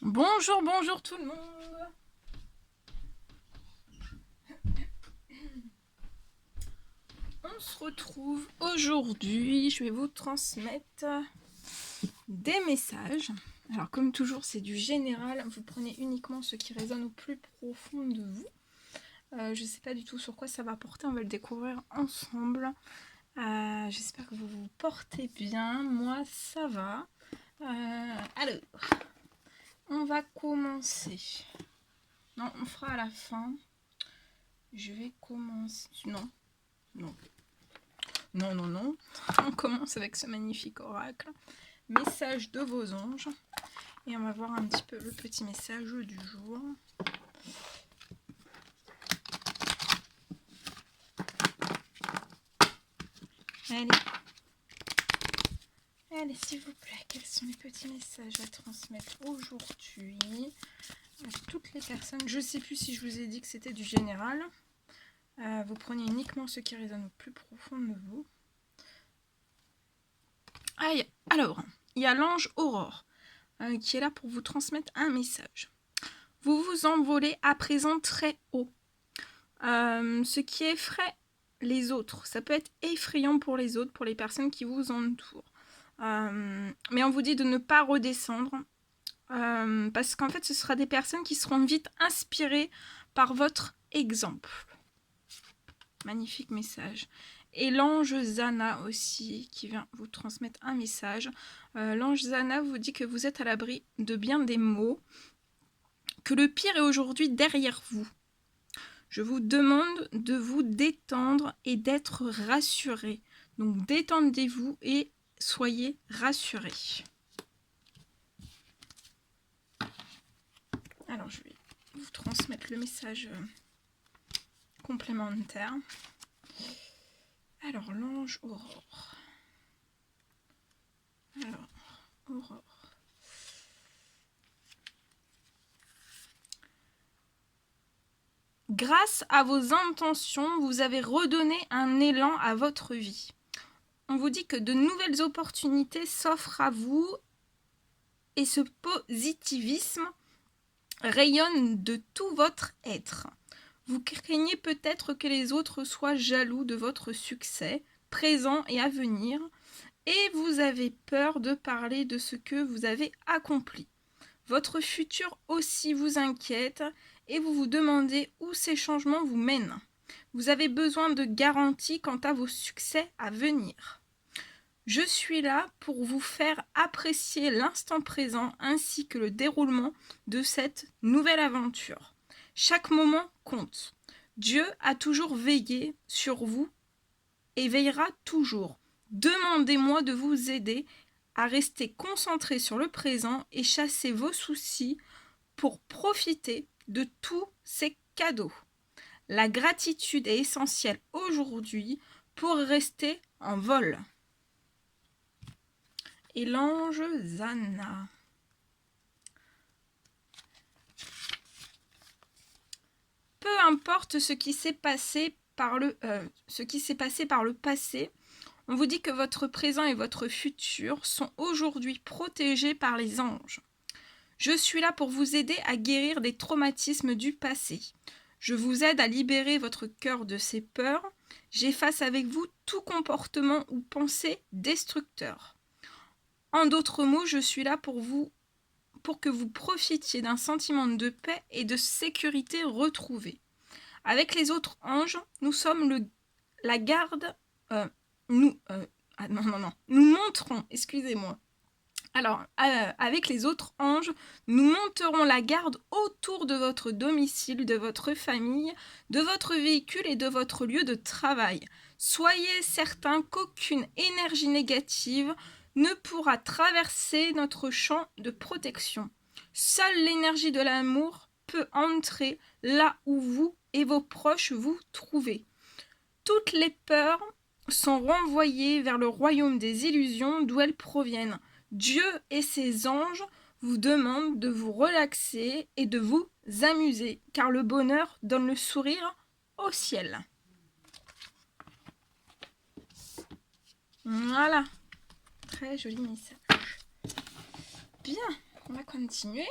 Bonjour, bonjour tout le monde. On se retrouve aujourd'hui. Je vais vous transmettre des messages. Alors comme toujours, c'est du général. Vous prenez uniquement ce qui résonne au plus profond de vous. Je ne sais pas du tout sur quoi ça va porter. On va le découvrir ensemble. J'espère que vous vous portez bien. Moi, ça va. Alors, on va commencer. Non, on fera à la fin. Je vais commencer. Non, non. Non, non, non. On commence avec ce magnifique oracle. Message de vos anges. Et on va voir un petit peu le petit message du jour. Allez. Allez, s'il vous plaît, quels sont les petits messages à transmettre aujourd'hui à toutes les personnes? Je ne sais plus si je vous ai dit que c'était du général. Vous prenez uniquement ce qui résonne au plus profond de vous. Aïe, alors, il y a l'ange Aurore qui est là pour vous transmettre un message. Vous vous envolez à présent très haut. Ce qui effraie les autres, ça peut être effrayant pour les autres, pour les personnes qui vous entourent. Mais on vous dit de ne pas redescendre, parce qu'en fait, ce sera des personnes qui seront vite inspirées par votre exemple. Magnifique message. Et l'ange Zana aussi, qui vient vous transmettre un message. L'ange Zana vous dit que vous êtes à l'abri de bien des maux, que le pire est aujourd'hui derrière vous. Je vous demande de vous détendre et d'être rassuré. Donc détendez-vous et soyez rassurés. Alors je vais vous transmettre le message complémentaire. Alors l'ange Aurore. Alors Aurore. Grâce à vos intentions, vous avez redonné un élan à votre vie. On vous dit que de nouvelles opportunités s'offrent à vous et ce positivisme rayonne de tout votre être. Vous craignez peut-être que les autres soient jaloux de votre succès, présent et à venir, et vous avez peur de parler de ce que vous avez accompli. Votre futur aussi vous inquiète et vous vous demandez où ces changements vous mènent. Vous avez besoin de garanties quant à vos succès à venir. Je suis là pour vous faire apprécier l'instant présent ainsi que le déroulement de cette nouvelle aventure. Chaque moment compte. Dieu a toujours veillé sur vous et veillera toujours. Demandez-moi de vous aider à rester concentré sur le présent et chasser vos soucis pour profiter de tous ces cadeaux. La gratitude est essentielle aujourd'hui pour rester en vol. Et l'ange Zana. Peu importe ce qui s'est passé par le passé, on vous dit que votre présent et votre futur sont aujourd'hui protégés par les anges. Je suis là pour vous aider à guérir des traumatismes du passé. Je vous aide à libérer votre cœur de ses peurs. J'efface avec vous tout comportement ou pensée destructeur. En d'autres mots, je suis là pour que vous profitiez d'un sentiment de paix et de sécurité retrouvé. Avec les autres anges, nous sommes la garde. Nous monterons, excusez-moi. Alors, avec les autres anges, nous monterons la garde autour de votre domicile, de votre famille, de votre véhicule et de votre lieu de travail. Soyez certains qu'aucune énergie négative ne pourra traverser notre champ de protection. Seule l'énergie de l'amour peut entrer là où vous et vos proches vous trouvez. Toutes les peurs sont renvoyées vers le royaume des illusions d'où elles proviennent. Dieu et ses anges vous demandent de vous relaxer et de vous amuser, car le bonheur donne le sourire au ciel. Voilà, très joli message. Bien, on va continuer.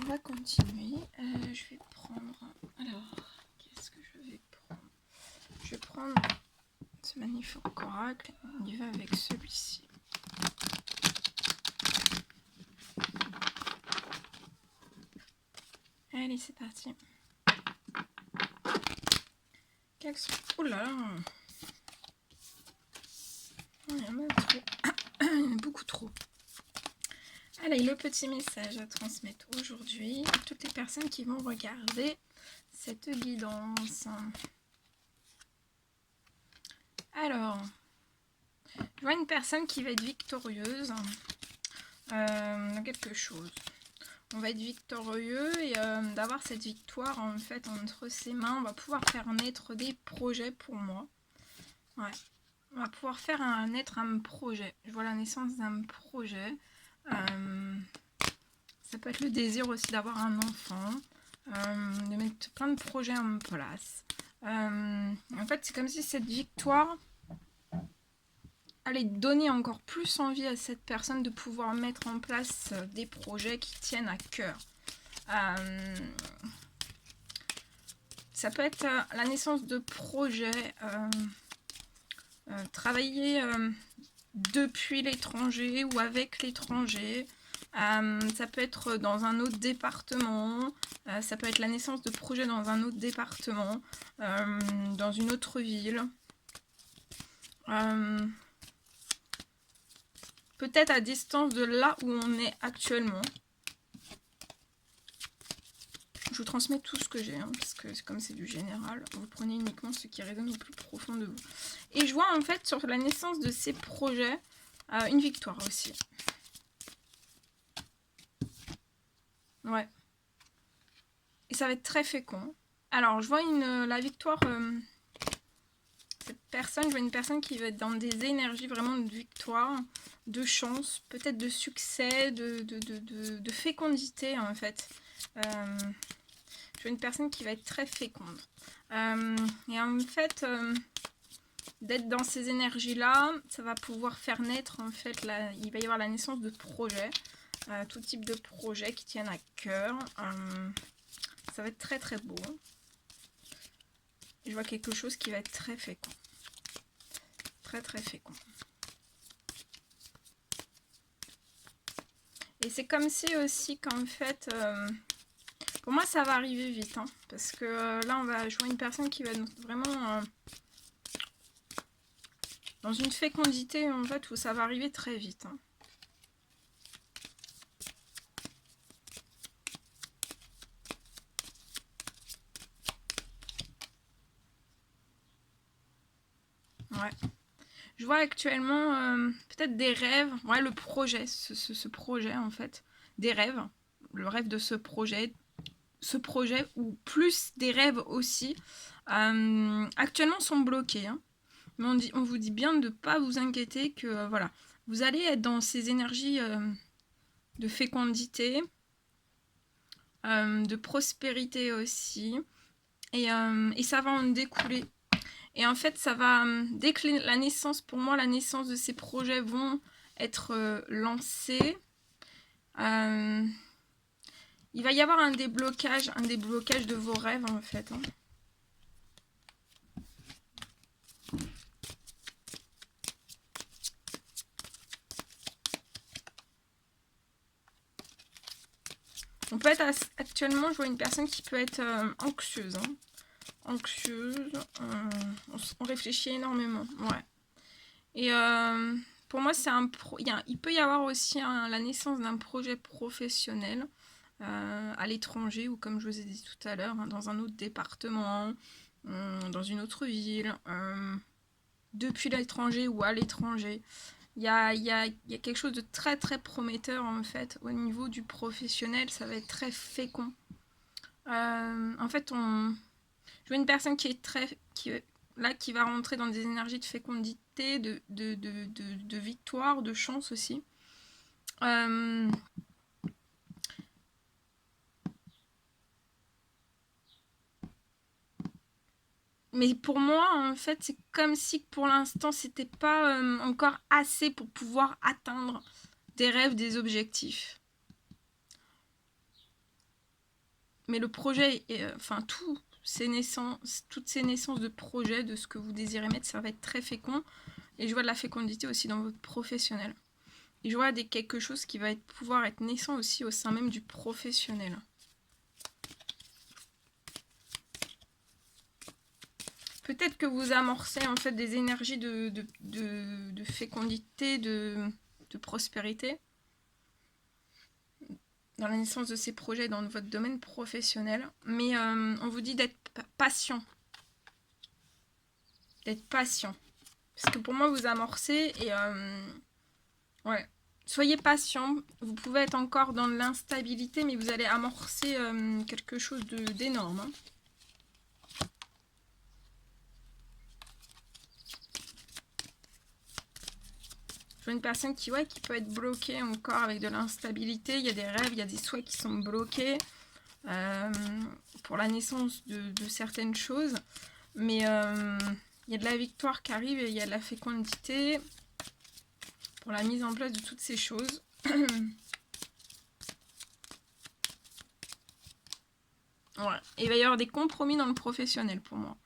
va continuer. Je vais prendre... Alors, qu'est-ce que je vais prendre? Je vais prendre ce magnifique oracle. On y va avec celui-ci. Allez, c'est parti. Quels sont... Oh là là! Il y en a même trop. Il y en a beaucoup trop. Allez, le petit message à transmettre aujourd'hui à toutes les personnes qui vont regarder cette guidance. Alors, je vois une personne qui va être victorieuse dans quelque chose. On va être victorieux et d'avoir cette victoire en fait entre ses mains, on va pouvoir faire naître des projets pour moi. Ouais. On va pouvoir faire naître un projet. Je vois la naissance d'un projet. Ça peut être le désir aussi d'avoir un enfant, de mettre plein de projets en place. En fait, c'est comme si cette victoire allait donner encore plus envie à cette personne de pouvoir mettre en place des projets qui tiennent à cœur. Ça peut être la naissance de projets, travailler depuis l'étranger ou avec l'étranger. Ça peut être dans un autre département, ça peut être la naissance de projets dans un autre département, dans une autre ville. Peut-être à distance de là où on est actuellement. Je vous transmets tout ce que j'ai, hein, parce que comme c'est du général, vous prenez uniquement ce qui résonne au plus profond de vous. Et je vois en fait sur la naissance de ces projets, une victoire aussi. Ouais. Et ça va être très fécond. Alors, je vois la victoire... cette personne, je vois une personne qui va être dans des énergies vraiment de victoire, de chance, peut-être de succès, de fécondité en fait. Je vois une personne qui va être très féconde. Et en fait, d'être dans ces énergies-là, ça va pouvoir faire naître en fait, il va y avoir la naissance de projets, tout type de projets qui tiennent à cœur. Ça va être très très beau. Je vois quelque chose qui va être très fécond. Très très fécond. Et c'est comme si aussi qu'en fait, pour moi ça va arriver vite, hein, parce que là je vois une personne qui va être vraiment dans une fécondité en fait où ça va arriver très vite. Hein. Ouais. Je vois actuellement peut-être des rêves, ouais, le projet, ce projet en fait, des rêves, le rêve de ce projet ou plus des rêves aussi, actuellement sont bloqués. Hein. Mais on vous dit bien de ne pas vous inquiéter que voilà, vous allez être dans ces énergies de fécondité, de prospérité aussi, et ça va en découler. Et en fait, ça va, dès que la naissance, pour moi, la naissance de ces projets vont être lancés, il va y avoir un déblocage de vos rêves, en fait. Hein. On peut être actuellement, je vois une personne qui peut être anxieuse. Hein. Anxieuse, on réfléchit énormément. Ouais. Et pour moi, c'est il peut y avoir aussi la naissance d'un projet professionnel à l'étranger ou comme je vous ai dit tout à l'heure, hein, dans un autre département, dans une autre ville, depuis l'étranger ou à l'étranger. Il y a quelque chose de très très prometteur en fait au niveau du professionnel, ça va être très fécond. En fait, je vois une personne qui est qui va rentrer dans des énergies de fécondité, de victoire, de chance aussi. Mais pour moi, en fait, c'est comme si pour l'instant, c'était pas encore assez pour pouvoir atteindre des rêves, des objectifs. mais le projet, enfin toutes ces naissances de projet, de ce que vous désirez mettre, ça va être très fécond. Et je vois de la fécondité aussi dans votre professionnel. Et je vois quelque chose qui va pouvoir être naissant aussi au sein même du professionnel. Peut-être que vous amorcez en fait des énergies de fécondité, de prospérité dans la naissance de ces projets dans votre domaine professionnel. Mais on vous dit d'être patient. D'être patient. Parce que pour moi, vous amorcez et... ouais. Soyez patient. Vous pouvez être encore dans l'instabilité, mais vous allez amorcer quelque chose d'énorme. Hein. Une personne qui peut être bloquée encore avec de l'instabilité. Il y a des rêves, il y a des souhaits qui sont bloqués pour la naissance de certaines choses. Mais il y a de la victoire qui arrive et il y a de la fécondité pour la mise en place de toutes ces choses. Ouais. Et il va y avoir des compromis dans le professionnel pour moi.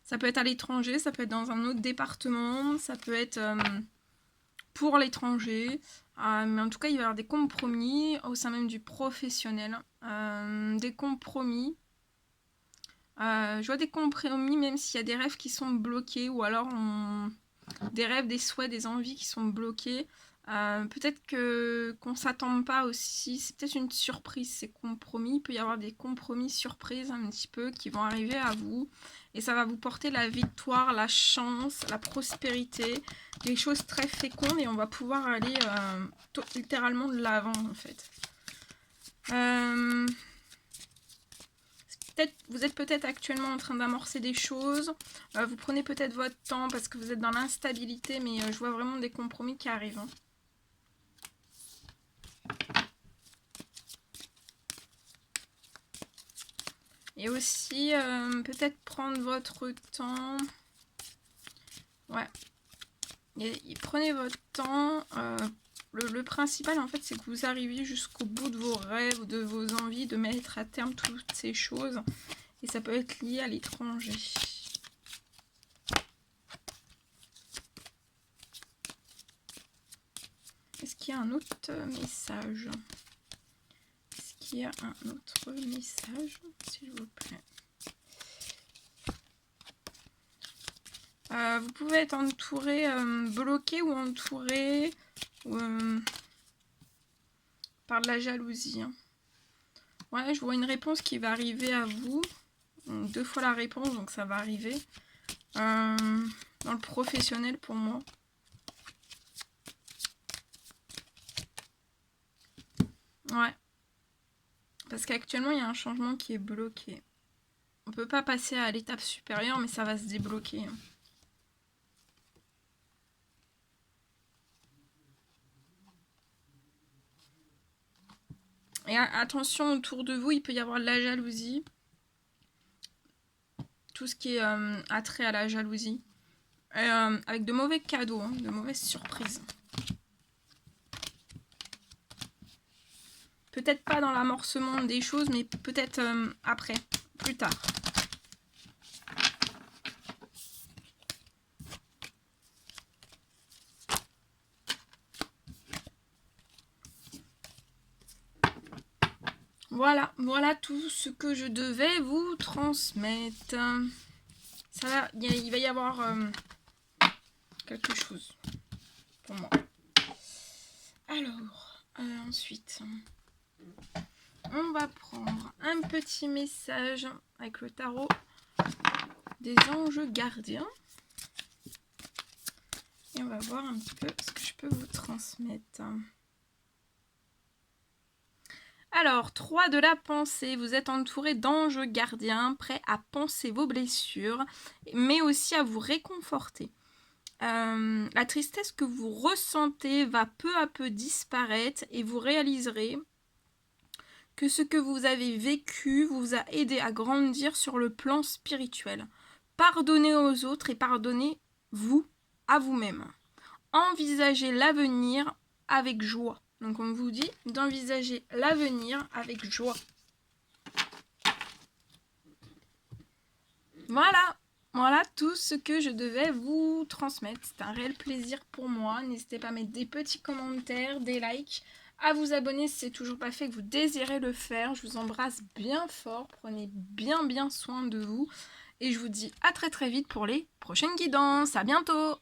Ça peut être à l'étranger, ça peut être dans un autre département, ça peut être... pour l'étranger, mais en tout cas il va y avoir des compromis au sein même du professionnel, des compromis, je vois des compromis même s'il y a des rêves qui sont bloqués ou alors des rêves, des souhaits, des envies qui sont bloqués, peut-être qu'on s'attend pas aussi, c'est peut-être une surprise ces compromis, il peut y avoir des compromis surprises un petit peu qui vont arriver à vous et ça va vous porter la victoire, la chance, la prospérité, des choses très fécondes et on va pouvoir aller littéralement de l'avant en fait. Vous êtes peut-être actuellement en train d'amorcer des choses, vous prenez peut-être votre temps parce que vous êtes dans l'instabilité, mais je vois vraiment des compromis qui arrivent. Hein. Et aussi, peut-être prendre votre temps. Ouais. Et prenez votre temps. Le principal, en fait, c'est que vous arriviez jusqu'au bout de vos rêves, de vos envies, de mettre à terme toutes ces choses. Et ça peut être lié à l'étranger. Est-ce qu'il y a un autre message ? Est-ce qu'il y a un autre message, s'il vous plaît ? Vous pouvez être entouré, bloqué ou entouré par de la jalousie. Hein. Ouais, je vois une réponse qui va arriver à vous. Donc, 2 fois la réponse, donc ça va arriver. Dans le professionnel pour moi. Ouais. Parce qu'actuellement, il y a un changement qui est bloqué. On ne peut pas passer à l'étape supérieure, mais ça va se débloquer. Hein. Et attention, autour de vous, il peut y avoir de la jalousie. Tout ce qui est attrait à la jalousie. Et, avec de mauvais cadeaux, hein, de mauvaises surprises. Peut-être pas dans l'amorcement des choses, mais peut-être après, plus tard. Voilà tout ce que je devais vous transmettre. Ça, il va y avoir quelque chose pour moi. Alors, ensuite, on va prendre un petit message avec le tarot des anges gardiens. Et on va voir un petit peu ce que je peux vous transmettre. Alors, 3 de la pensée, vous êtes entouré d'anges gardiens, prêts à penser vos blessures, mais aussi à vous réconforter. La tristesse que vous ressentez va peu à peu disparaître et vous réaliserez que ce que vous avez vécu vous a aidé à grandir sur le plan spirituel. Pardonnez aux autres et pardonnez-vous à vous-même. Envisagez l'avenir avec joie. Donc on vous dit d'envisager l'avenir avec joie. Voilà tout ce que je devais vous transmettre. C'est un réel plaisir pour moi. N'hésitez pas à mettre des petits commentaires, des likes, à vous abonner si c'est toujours pas fait, que vous désirez le faire. Je vous embrasse bien fort. Prenez bien soin de vous. Et je vous dis à très vite pour les prochaines guidances. À bientôt!